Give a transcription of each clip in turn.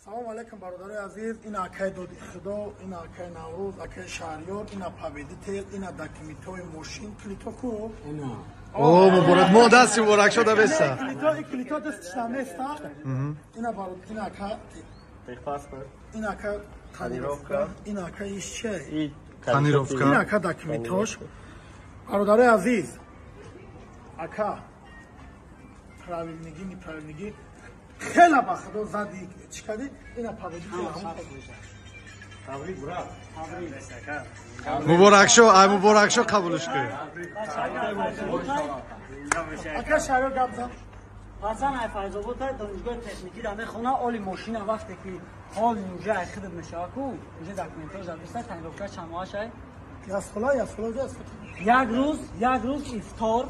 салом алейкум бародари азиз. Ин акай доди худо, ин акай наврӯз, акай шаҳриёр, ина победител, ина документҳои мошин. Клито ку? О, муборак. Мо дасти муборак шуда беста. Клито дастишам неста? Ина барод, ин ака техпаспорт, ин ака тонировка, ин ака иш че? Тонировка. Ин ака документош. Бародари азиз, ака правилнигӣ, неправилнигӣ хела ба худо зади чикади ина победител. Муборак шо, ай муборак шо қабулш кӣ. Ака шаҳриёр гап зад. Ҳасан ай Файзобод донишгоҳи техникӣ дар мехона оли мошина вақте ки ҳол инҷа ай хидмат мешава ку инҷа документош записта тонировка чамоаш ай Ясхола ҷаст. як рӯз ифтор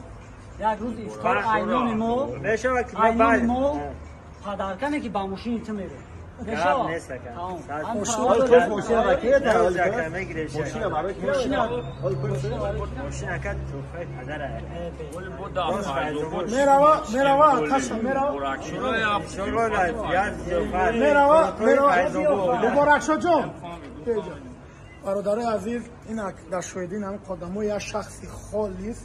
айнони мо падаркане ки ба мошини ту мере мешава мерава аташа муборакшо ҷон. бародари азиз, ин дар шоҳидии ҳамин қодамои як шахси холис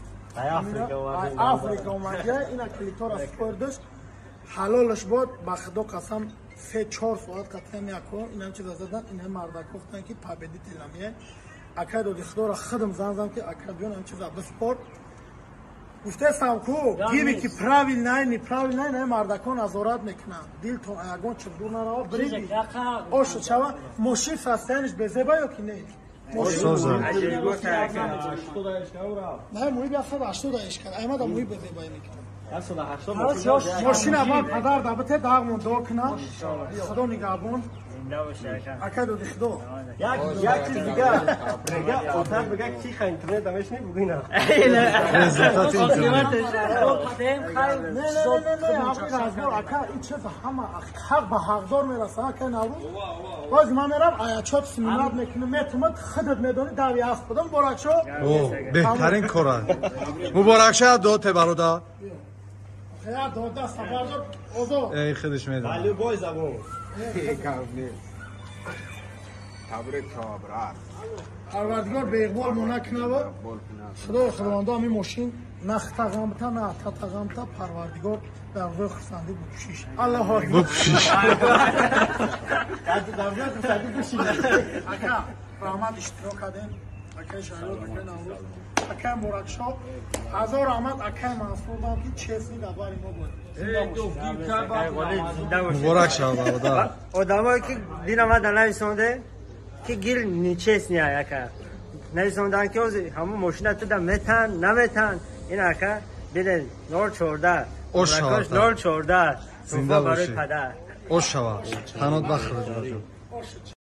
африка омада ина клитора спордаш ҳалолаш бод ба худо қасам 3-4 соат қатъиян якон инам чиза задан ина марда гуфтан ки победителам е ака доди худоро хидм занзам ки ака биён ам чиза биспор гуфтесам ку гиви ки правилнай неправилнай на мардакон назорат мекунанд дилтон ягон чип дур нарава бириди ошу чава мошин состояниш безеба ё ки не муи 180 ешкад аймада муи безебай мекунад мошина ман падар дабите дағмон до кунам худо нигаҳбон ака доди худо як чиз дига отар бага ки ха интернет давеш не бугина ака ин чиз ҳама ҳақ ба ҳақдор мераса ака наврӯз боз ман мерам аячот симинат мекунам метумад худат медони дави аст будам муборакшо О, беҳтарин кора. Муборакшо доте бародар. Я дода сабардор озо Эй, хидиш медам. али бой забон парвардигор беиқбол мона кунава худои худовандо ҳамин мошин на тағамта на татағамта парвардигор дар рӯи хурсандӣ бупӯшиш аллоҳ Бупӯшиш. ака раҳмат иштирок кардем акаи шаҳриёр акаи наврӯз акаи муборакшо ҳазор раҳмат акаи мансурдам ки честни дар бари мо буд Муборак шав бародар. одамое ки динамада нависонде ки гил нечестни ака нависондан ки ҳамун мошина туда метан наметан ин ака биден 014 Ош шавад. 014 Зинда барои бошед. падар Ош шава. Танот бахр.